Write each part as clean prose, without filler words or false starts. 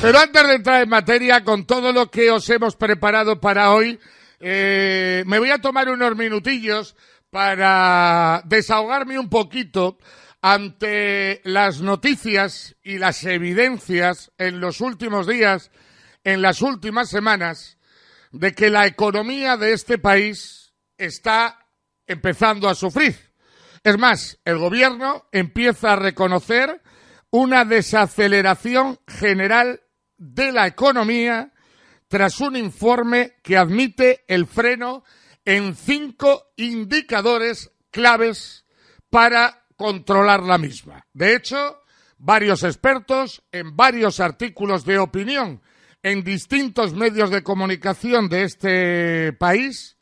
Pero antes de entrar en materia con todo lo que os hemos preparado para hoy, me voy a tomar unos minutillos para desahogarme un poquito ante las noticias y las evidencias en los últimos días, en las últimas semanas, de que la economía de este país está empezando a sufrir. Es más, el gobierno empieza a reconocer una desaceleración general de la economía tras un informe que admite el freno en 5 indicadores claves para controlar la misma. De hecho, varios expertos en varios artículos de opinión en distintos medios de comunicación de este país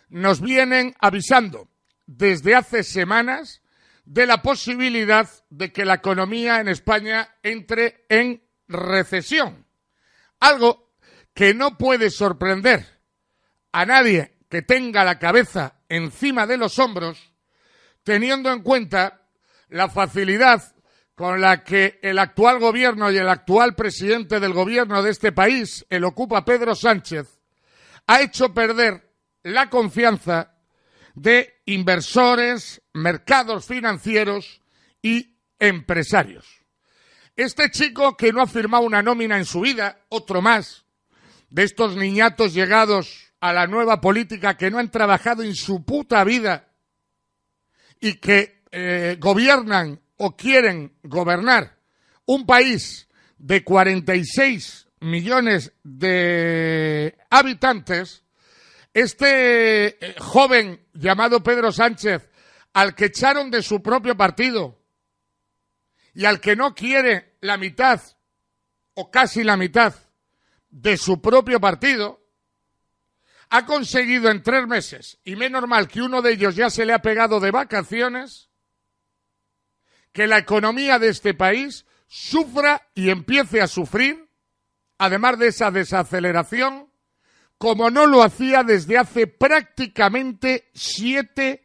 nos vienen avisando desde hace semanas de la posibilidad de que la economía en España entre en recesión. Algo que no puede sorprender a nadie que tenga la cabeza encima de los hombros, teniendo en cuenta la facilidad con la que el actual gobierno y el actual presidente del gobierno de este país, el ocupa Pedro Sánchez, ha hecho perder la confianza de inversores, mercados financieros y empresarios. Este chico que no ha firmado una nómina en su vida, otro más, de estos niñatos llegados a la nueva política que no han trabajado en su puta vida y que gobiernan o quieren gobernar un país de 46 millones de habitantes, este joven llamado Pedro Sánchez, al que echaron de su propio partido y al que no quiere la mitad o casi la mitad de su propio partido, ha conseguido en 3 meses, y menos mal que uno de ellos ya se le ha pegado de vacaciones, que la economía de este país sufra y empiece a sufrir, además de esa desaceleración, como no lo hacía desde hace prácticamente 7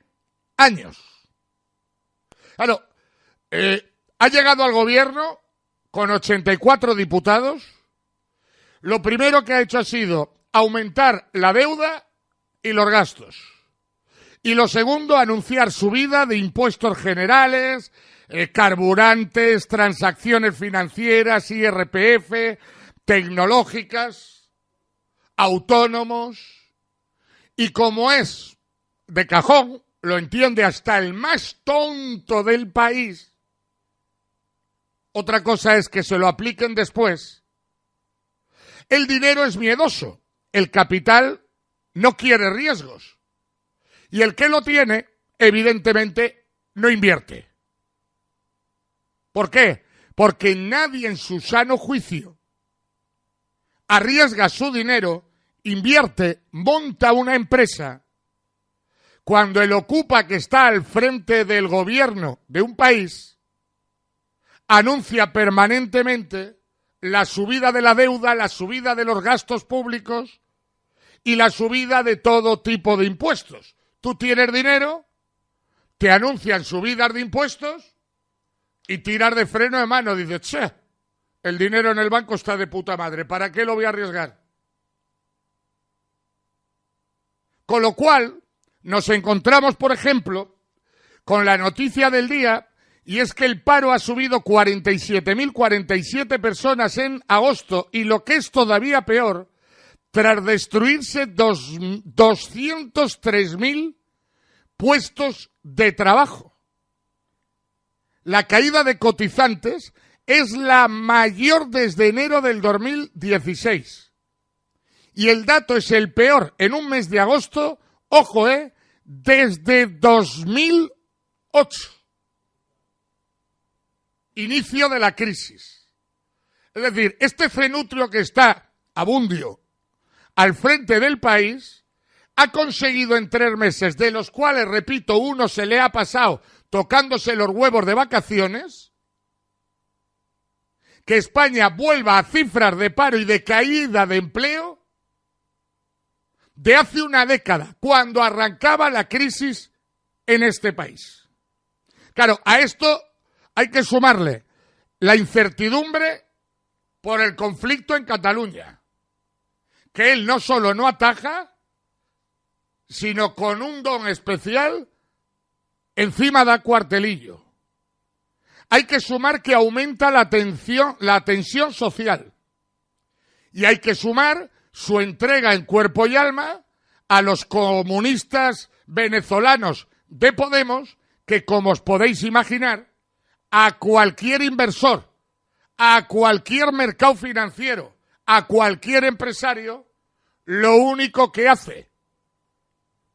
años. Claro, ha llegado al gobierno con 84 diputados. Lo primero que ha hecho ha sido aumentar la deuda y los gastos. Y lo segundo, anunciar subida de impuestos generales, carburantes, transacciones financieras, IRPF, tecnológicas, autónomos. Y como es de cajón, lo entiende hasta el más tonto del país. Otra cosa es que se lo apliquen después. El dinero es miedoso. El capital no quiere riesgos. Y el que lo tiene, evidentemente, no invierte. ¿Por qué? Porque nadie en su sano juicio arriesga su dinero, invierte, monta una empresa, cuando el ocupa que está al frente del gobierno de un país anuncia permanentemente la subida de la deuda, la subida de los gastos públicos y la subida de todo tipo de impuestos. Tú tienes dinero, te anuncian subidas de impuestos y tiras de freno de mano. Dices, che, el dinero en el banco está de puta madre, ¿para qué lo voy a arriesgar? Con lo cual, nos encontramos, por ejemplo, con la noticia del día, y es que el paro ha subido 47.047 personas en agosto, y lo que es todavía peor, tras destruirse 203.000 puestos de trabajo. La caída de cotizantes es la mayor desde enero del 2016. Y el dato es el peor en un mes de agosto, ojo, desde 2008. Inicio de la crisis. Es decir, este cenutrio que está, Abundio, al frente del país, ha conseguido en 3 meses, de los cuales, repito, uno se le ha pasado tocándose los huevos de vacaciones, que España vuelva a cifras de paro y de caída de empleo de hace una década, cuando arrancaba la crisis en este país. Claro, a esto hay que sumarle la incertidumbre por el conflicto en Cataluña, que él no solo no ataja, sino con un don especial, encima da cuartelillo. Hay que sumar que aumenta la tensión social. Y hay que sumar su entrega en cuerpo y alma a los comunistas venezolanos de Podemos, que, como os podéis imaginar, a cualquier inversor, a cualquier mercado financiero, a cualquier empresario, lo único que hace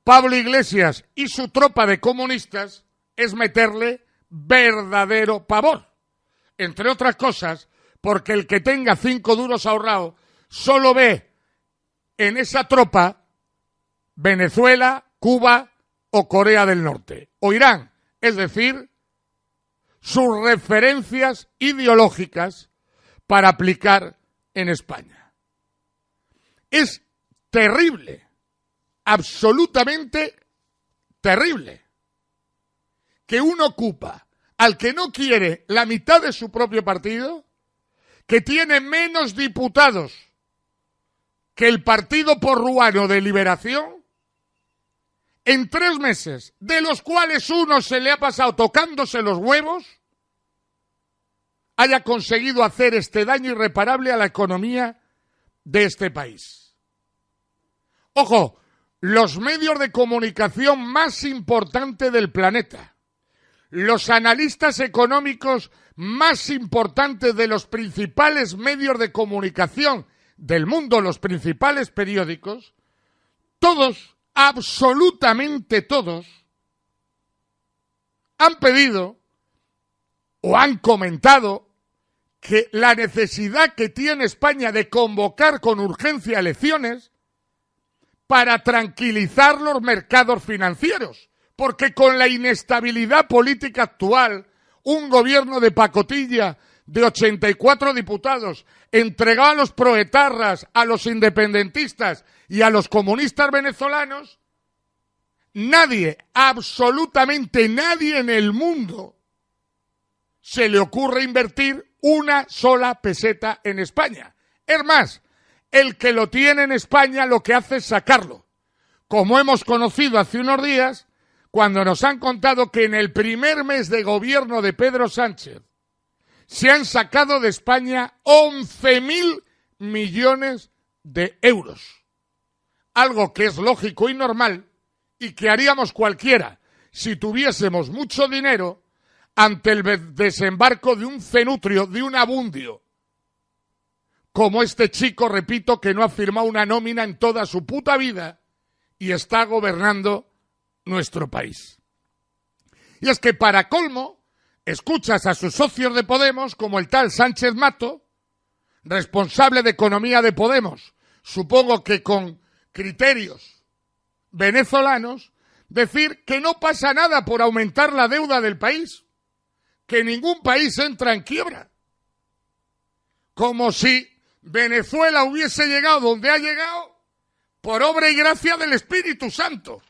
Pablo Iglesias y su tropa de comunistas es meterle verdadero pavor. Entre otras cosas, porque el que tenga 5 duros ahorrados solo ve en esa tropa Venezuela, Cuba o Corea del Norte, o Irán, es decir, sus referencias ideológicas para aplicar en España. Es terrible, absolutamente terrible, que uno ocupa al que no quiere la mitad de su propio partido, que tiene menos diputados que el Partido Porruano de Liberación, en 3 meses, de los cuales uno se le ha pasado tocándose los huevos, haya conseguido hacer este daño irreparable a la economía de este país. Ojo, los medios de comunicación más importantes del planeta, los analistas económicos más importantes de los principales medios de comunicación del mundo, los principales periódicos, todos, absolutamente todos, han pedido o han comentado que la necesidad que tiene España de convocar con urgencia elecciones para tranquilizar los mercados financieros, porque con la inestabilidad política actual, un gobierno de pacotilla de 84 diputados, entregado a los proetarras, a los independentistas y a los comunistas venezolanos, nadie, absolutamente nadie en el mundo se le ocurre invertir una sola peseta en España. Es más, el que lo tiene en España lo que hace es sacarlo, como hemos conocido hace unos días, cuando nos han contado que en el primer mes de gobierno de Pedro Sánchez se han sacado de España 11.000 millones de euros. Algo que es lógico y normal y que haríamos cualquiera si tuviésemos mucho dinero ante el desembarco de un cenutrio, de un abundio, como este chico, repito, que no ha firmado una nómina en toda su puta vida y está gobernando nuestro país. Y es que, para colmo, escuchas a sus socios de Podemos, como el tal Sánchez Mato, responsable de economía de Podemos, supongo que con criterios venezolanos, decir que no pasa nada por aumentar la deuda del país, que ningún país entra en quiebra. Como si Venezuela hubiese llegado donde ha llegado por obra y gracia del Espíritu Santo. O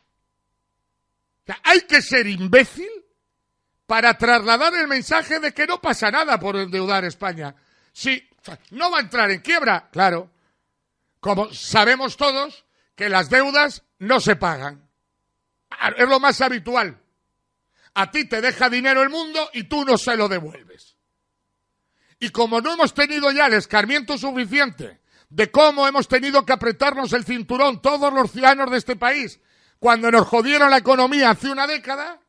sea, hay que ser imbécil para trasladar el mensaje de que no pasa nada por endeudar España. Sí, no va a entrar en quiebra, claro. Como sabemos todos que las deudas no se pagan. Es lo más habitual. A ti te deja dinero el mundo y tú no se lo devuelves. Y como no hemos tenido ya el escarmiento suficiente de cómo hemos tenido que apretarnos el cinturón todos los ciudadanos de este país cuando nos jodieron la economía hace una década,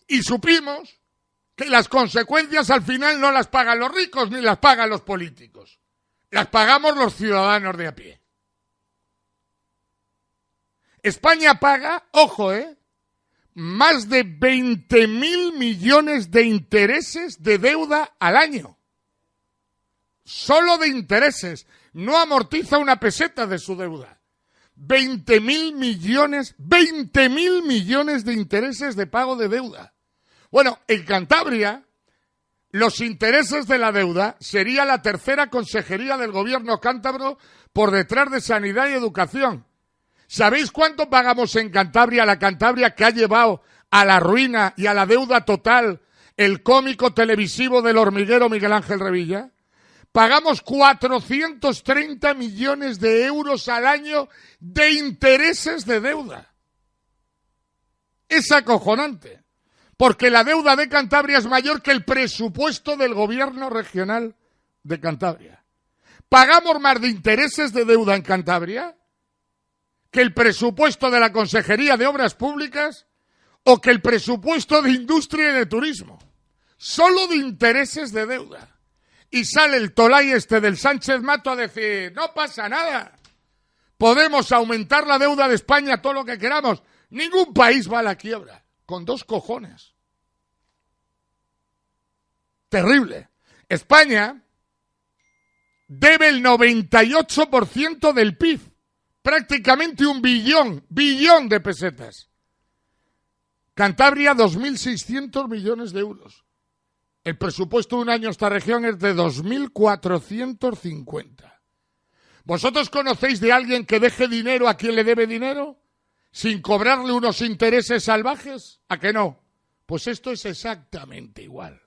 y supimos que las consecuencias al final no las pagan los ricos ni las pagan los políticos, las pagamos los ciudadanos de a pie. España paga, ojo, más de 20.000 millones de intereses de deuda al año. Solo de intereses. No amortiza una peseta de su deuda. 20.000 millones de intereses de pago de deuda. Bueno, en Cantabria, los intereses de la deuda sería la tercera consejería del gobierno cántabro por detrás de Sanidad y Educación. ¿Sabéis cuánto pagamos en Cantabria, la Cantabria que ha llevado a la ruina y a la deuda total el cómico televisivo del hormiguero Miguel Ángel Revilla, pagamos 430 millones de euros al año de intereses de deuda. Es acojonante, porque la deuda de Cantabria es mayor que el presupuesto del gobierno regional de Cantabria. ¿Pagamos más de intereses de deuda en Cantabria que el presupuesto de la Consejería de Obras Públicas o que el presupuesto de Industria y de Turismo? Solo de intereses de deuda. Y sale el tolai este del Sánchez Mato a decir, no pasa nada, podemos aumentar la deuda de España todo lo que queramos, ningún país va a la quiebra, con 2 cojones. Terrible. España debe el 98% del PIB, prácticamente un billón de pesetas. Cantabria, 2.600 millones de euros. El presupuesto de un año a esta región es de 2.450. ¿Vosotros conocéis de alguien que deje dinero a quien le debe dinero sin cobrarle unos intereses salvajes? ¿A que no? Pues esto es exactamente igual.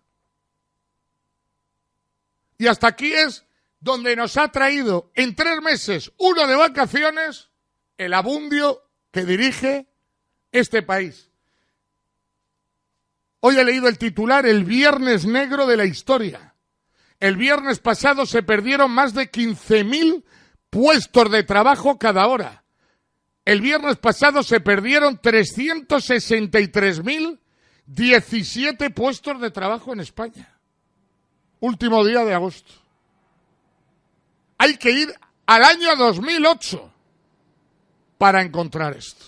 Y hasta aquí es donde nos ha traído en 3 meses, uno de vacaciones, el abundio que dirige este país. Hoy he leído el titular, el viernes negro de la historia. El viernes pasado se perdieron más de 15.000 puestos de trabajo cada hora. El viernes pasado se perdieron 363.017 puestos de trabajo en España. Último día de agosto. Hay que ir al año 2008 para encontrar esto.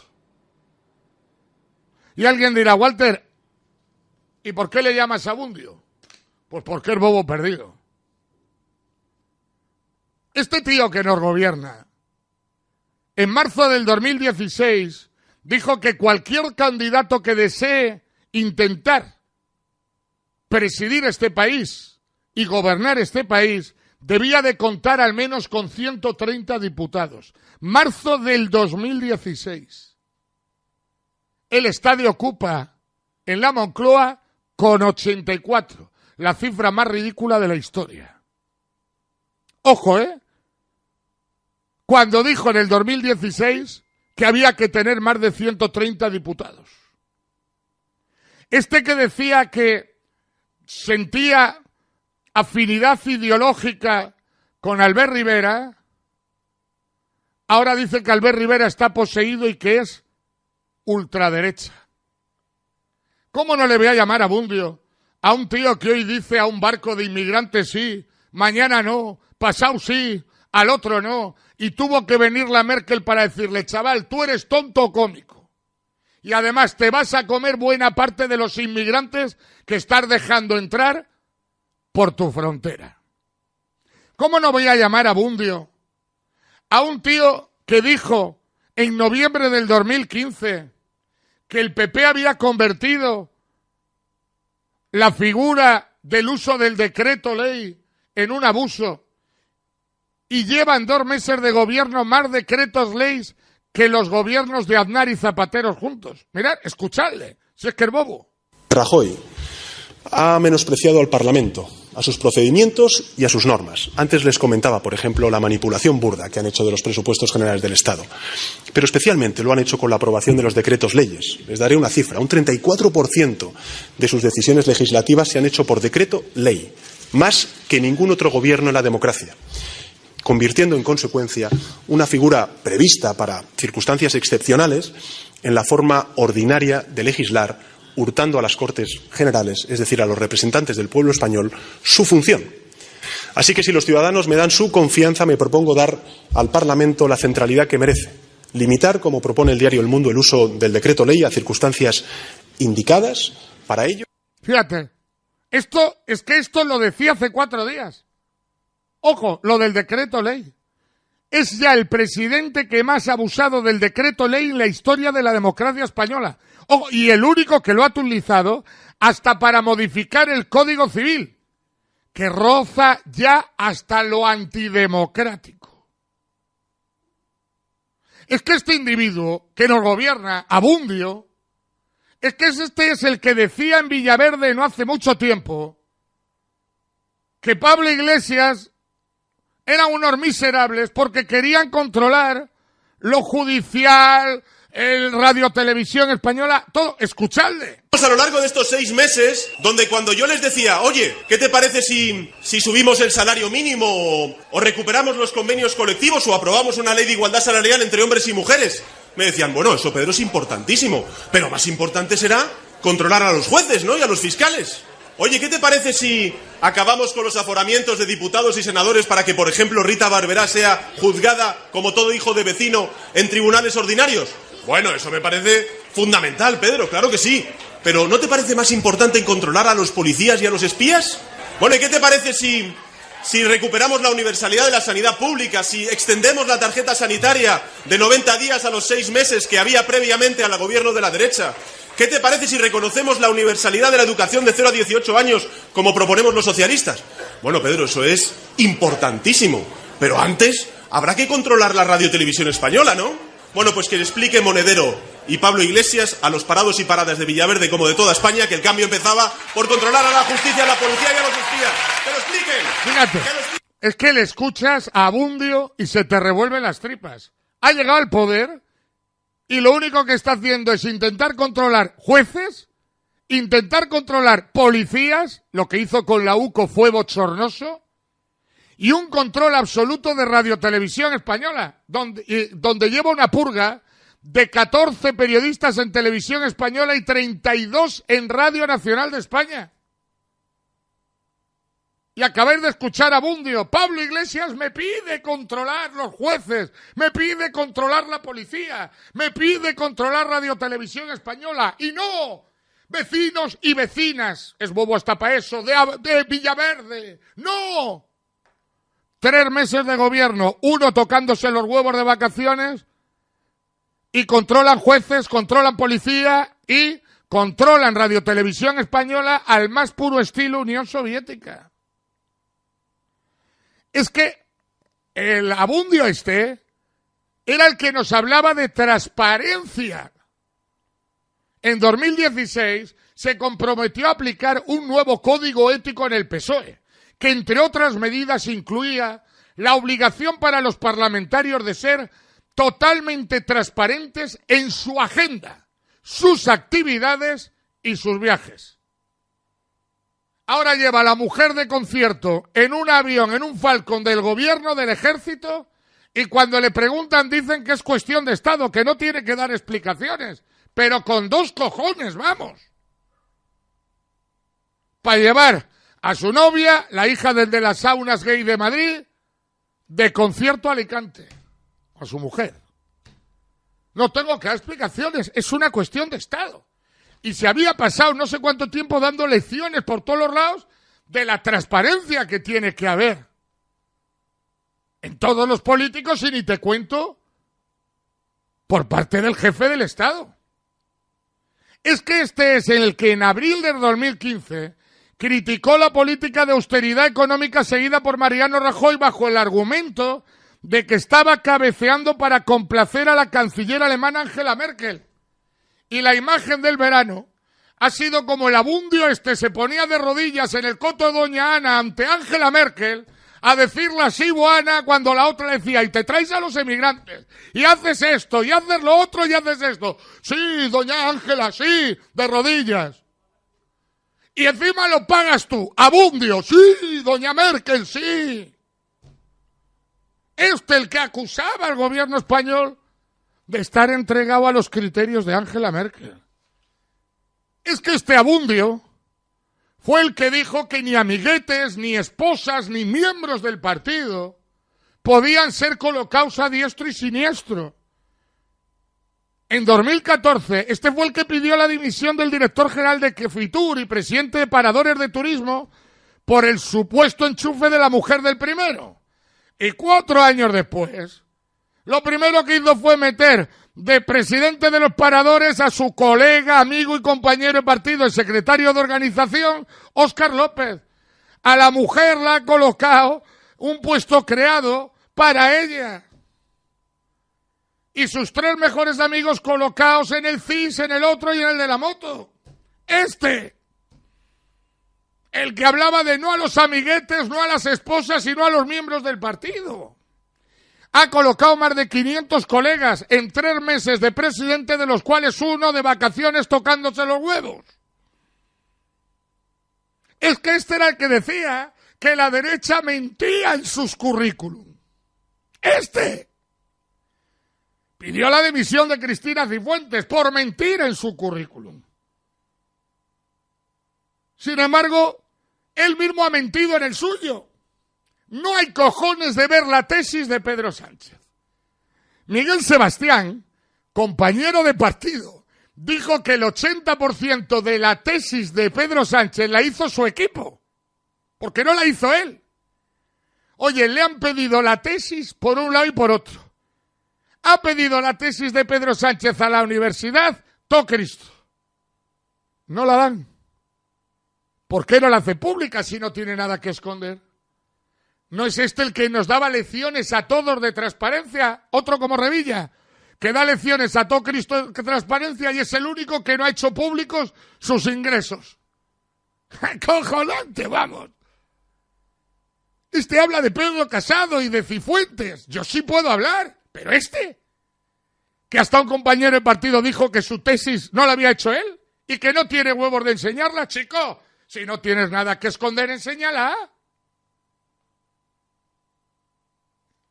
Y alguien dirá, Walter, ¿y por qué le llamas abundio? Pues porque es bobo perdido. Este tío que nos gobierna, en marzo del 2016, dijo que cualquier candidato que desee intentar presidir este país y gobernar este país debía de contar al menos con 130 diputados. Marzo del 2016. El estadio ocupa en la Moncloa con 84, la cifra más ridícula de la historia. Ojo, cuando dijo en el 2016 que había que tener más de 130 diputados. Este que decía que sentía afinidad ideológica con Albert Rivera, ahora dice que Albert Rivera está poseído y que es ultraderecha. ¿Cómo no le voy a llamar abundio a un tío que hoy dice a un barco de inmigrantes sí, mañana no, pasado sí, al otro no, y tuvo que venir la Merkel para decirle, chaval, tú eres tonto o cómico? Y además te vas a comer buena parte de los inmigrantes que estás dejando entrar por tu frontera. ¿Cómo no voy a llamar abundio a un tío que dijo en noviembre del 2015 que el PP había convertido la figura del uso del decreto ley en un abuso y llevan 2 meses de gobierno más decretos leyes que los gobiernos de Aznar y Zapatero juntos? Mirad, escuchadle, si es que es bobo. Rajoy ha menospreciado al Parlamento, a sus procedimientos y a sus normas. Antes les comentaba, por ejemplo, la manipulación burda que han hecho de los presupuestos generales del Estado. Pero especialmente lo han hecho con la aprobación de los decretos leyes. Les daré una cifra. Un 34% de sus decisiones legislativas se han hecho por decreto ley, más que ningún otro gobierno en la democracia, convirtiendo en consecuencia una figura prevista para circunstancias excepcionales en la forma ordinaria de legislar, hurtando a las Cortes Generales, es decir, a los representantes del pueblo español, su función. Así que si los ciudadanos me dan su confianza, me propongo dar al Parlamento la centralidad que merece. Limitar, como propone el diario El Mundo, el uso del decreto ley a circunstancias indicadas para ello. Fíjate, esto lo decía hace 4 días. Ojo, lo del decreto ley. Es ya el presidente que más ha abusado del decreto ley en la historia de la democracia española. Ojo, y el único que lo ha utilizado hasta para modificar el Código Civil, que roza ya hasta lo antidemocrático. Es que este individuo que nos gobierna, abundio, Es que este es el que decía en Villaverde no hace mucho tiempo que Pablo Iglesias eran unos miserables porque querían controlar lo judicial, el Radio Televisión Española, todo. Escuchadle. A lo largo de estos 6 meses, donde cuando yo les decía, oye, ¿qué te parece si subimos el salario mínimo o recuperamos los convenios colectivos o aprobamos una ley de igualdad salarial entre hombres y mujeres? Me decían, bueno, eso, Pedro, es importantísimo, pero más importante será controlar a los jueces, ¿no? Y a los fiscales. Oye, ¿qué te parece si acabamos con los aforamientos de diputados y senadores para que, por ejemplo, Rita Barberá sea juzgada, como todo hijo de vecino, en tribunales ordinarios? Bueno, eso me parece fundamental, Pedro, claro que sí. Pero ¿no te parece más importante controlar a los policías y a los espías? Bueno, ¿y qué te parece si recuperamos la universalidad de la sanidad pública, si extendemos la tarjeta sanitaria de 90 días a los 6 meses que había previamente al gobierno de la derecha? ¿Qué te parece si reconocemos la universalidad de la educación de 0 a 18 años, como proponemos los socialistas? Bueno, Pedro, eso es importantísimo. Pero antes habrá que controlar la Radio Televisión Española, ¿no? Bueno, pues que le explique Monedero y Pablo Iglesias a los parados y paradas de Villaverde, como de toda España, que el cambio empezaba por controlar a la justicia, a la policía y a los espías. ¡Que lo expliquen! Fíjate, es que le escuchas a Abundio y se te revuelven las tripas. Ha llegado al poder y lo único que está haciendo es intentar controlar jueces, intentar controlar policías, lo que hizo con la UCO fue bochornoso, y un control absoluto de Radio Televisión Española, donde lleva una purga de 14 periodistas en Televisión Española y 32 en Radio Nacional de España. Y acabáis de escuchar a Bundio. Pablo Iglesias me pide controlar los jueces, me pide controlar la policía, me pide controlar Radio Televisión Española. Y no, vecinos y vecinas, es bobo hasta para eso, de Villaverde. ¡No! 3 meses de gobierno, uno tocándose los huevos de vacaciones, y controlan jueces, controlan policía y controlan Radio Televisión Española al más puro estilo Unión Soviética. Es que el Abundio era el que nos hablaba de transparencia. En 2016 se comprometió a aplicar un nuevo código ético en el PSOE, que entre otras medidas incluía la obligación para los parlamentarios de ser totalmente transparentes en su agenda, sus actividades y sus viajes. Ahora lleva a la mujer de concierto en un avión, en un Falcon del gobierno, del ejército, y cuando le preguntan dicen que es cuestión de Estado, que no tiene que dar explicaciones, pero con 2 cojones, vamos. Para llevar a su novia, la hija del de las saunas gay de Madrid, de concierto a Alicante, a su mujer. No tengo que dar explicaciones, es una cuestión de Estado. Y se había pasado no sé cuánto tiempo dando lecciones por todos los lados de la transparencia que tiene que haber en todos los políticos, y ni te cuento por parte del jefe del Estado. Es que este es el que en abril del 2015 criticó la política de austeridad económica seguida por Mariano Rajoy bajo el argumento de que estaba cabeceando para complacer a la canciller alemana Angela Merkel. Y la imagen del verano ha sido como el Abundio se ponía de rodillas en el coto de Doña Ana ante Angela Merkel a decirle así, Ana, cuando la otra le decía, y te traes a los emigrantes, y haces esto, y haces lo otro, y haces esto. Sí, Doña Ángela, sí, de rodillas. Y encima lo pagas tú, Abundio, sí, Doña Merkel, sí. El que acusaba al gobierno español de estar entregado a los criterios de Angela Merkel. Es que este Abundio fue el que dijo que ni amiguetes, ni esposas, ni miembros del partido podían ser colocados a diestro y siniestro. En 2014, fue el que pidió la dimisión del director general de Fitur y presidente de Paradores de Turismo por el supuesto enchufe de la mujer del primero. Y 4 años después, lo primero que hizo fue meter de presidente de los paradores a su colega, amigo y compañero de partido, el secretario de organización, Óscar López. A la mujer la ha colocado un puesto creado para ella. y sus 3 mejores amigos colocados en el CIS, en el otro y en el de la moto. El que hablaba de no a los amiguetes, no a las esposas, sino a los miembros del partido. Ha colocado más de 500 colegas en 3 meses de presidente, de los cuales uno de vacaciones tocándose los huevos. Es que este era el que decía que la derecha mentía en sus currículum. Pidió la dimisión de Cristina Cifuentes por mentir en su currículum. Sin embargo, él mismo ha mentido en el suyo. No hay cojones de ver la tesis de Pedro Sánchez. Miguel Sebastián, compañero de partido, dijo que el 80% de la tesis de Pedro Sánchez la hizo su equipo, porque no la hizo él. Oye, le han pedido la tesis por un lado y por otro. Ha pedido la tesis de Pedro Sánchez a la universidad, todo Cristo. No la dan. ¿Por qué no la hace pública si no tiene nada que esconder? ¿No es este el que nos daba lecciones a todos de transparencia? Otro como Revilla, que da lecciones a todo Cristo de transparencia y es el único que no ha hecho públicos sus ingresos. ¡Cojonante, vamos! Este habla de Pedro Casado y de Cifuentes. Yo sí puedo hablar, pero que hasta un compañero de partido dijo que su tesis no la había hecho él y que no tiene huevos de enseñarla, chico. Si no tienes nada que esconder, enséñala.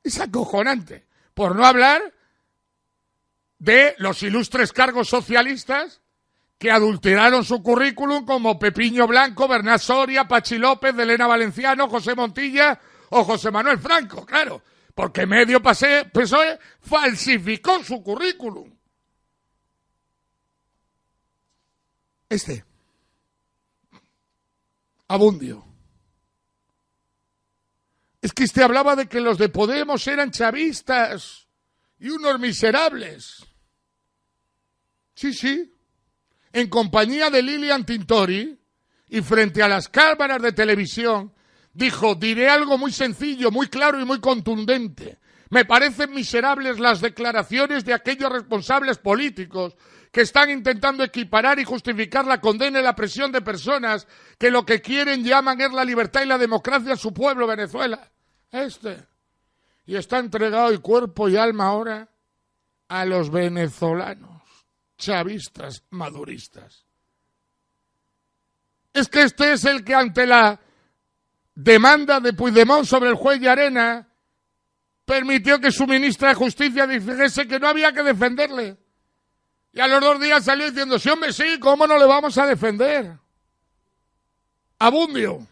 Es acojonante. Por no hablar de los ilustres cargos socialistas que adulteraron su currículum, como Pepiño Blanco, Bernat Soria, Pachi López, Elena Valenciano, José Montilla o José Manuel Franco, claro, porque medio PSOE falsificó su currículum. Abundio. Es que hablaba de que los de Podemos eran chavistas y unos miserables. Sí. En compañía de Lilian Tintori y frente a las cámaras de televisión, dijo: diré algo muy sencillo, muy claro y muy contundente. Me parecen miserables las declaraciones de aquellos responsables políticos que están intentando equiparar y justificar la condena y la presión de personas que lo que quieren, llaman, es la libertad y la democracia a su pueblo, Venezuela. Y está entregado y cuerpo y alma ahora a los venezolanos, chavistas, maduristas. Es que este es el que, ante la demanda de Puigdemont sobre el juez Llarena, permitió que su ministra de Justicia dijese que no había que defenderle. Y a los 2 días salió diciendo: sí, hombre, sí, ¿cómo no le vamos a defender? Abundio.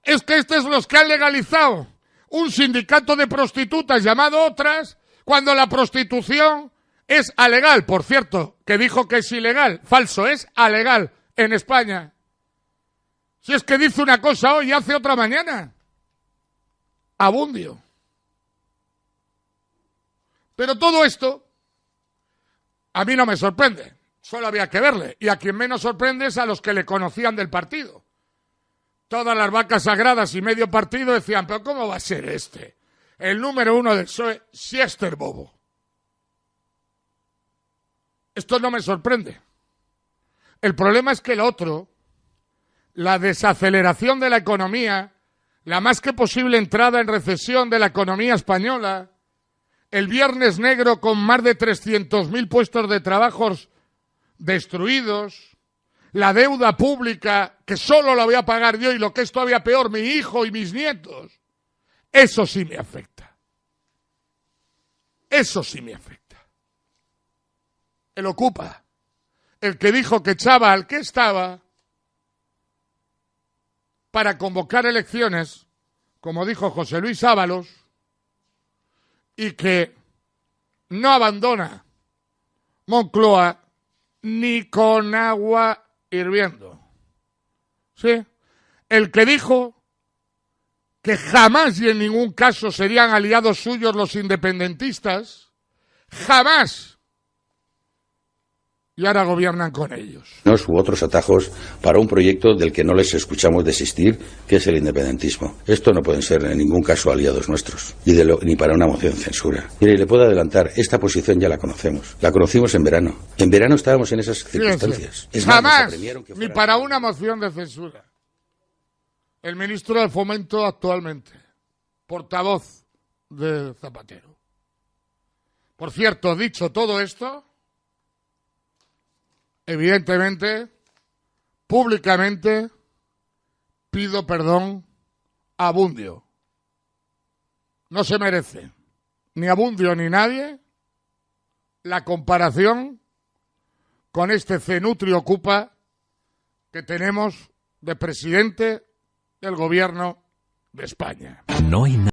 Es que es los que han legalizado un sindicato de prostitutas llamado Otras, cuando la prostitución es alegal. Por cierto, que dijo que es ilegal. Falso, es alegal en España. Si es que dice una cosa hoy y hace otra mañana. Abundio. Pero todo esto a mí no me sorprende. Solo había que verle. Y a quien menos sorprende es a los que le conocían del partido. Todas las vacas sagradas y medio partido decían: ¿pero cómo va a ser el número 1 del PSOE, si bobo? Esto no me sorprende. El problema es que el otro, la desaceleración de la economía, la más que posible entrada en recesión de la economía española, el viernes negro con más de 300.000 puestos de trabajo destruidos, la deuda pública que solo la voy a pagar yo y, lo que es todavía peor, mi hijo y mis nietos, eso sí me afecta. Eso sí me afecta. El Ocupa, el que dijo que echaba al que estaba para convocar elecciones, como dijo José Luis Ábalos, y que no abandona Moncloa ni con agua hirviendo. ¿Sí? El que dijo que jamás y en ningún caso serían aliados suyos los independentistas, jamás. y ahora gobiernan con ellos. U otros atajos para un proyecto del que no les escuchamos desistir, que es el independentismo. Esto no pueden ser en ningún caso aliados nuestros, ni para una moción de censura. Mire, le puedo adelantar, esta posición ya la conocemos. La conocimos en verano. En verano estábamos en esas circunstancias. Sí. Jamás, ni para una moción de censura. El ministro de Fomento actualmente, portavoz de Zapatero. Por cierto, dicho todo esto, evidentemente, públicamente, pido perdón a Abundio. No se merece, ni Abundio ni nadie, la comparación con este cenutrio ocupa que tenemos de presidente del gobierno de España. No hay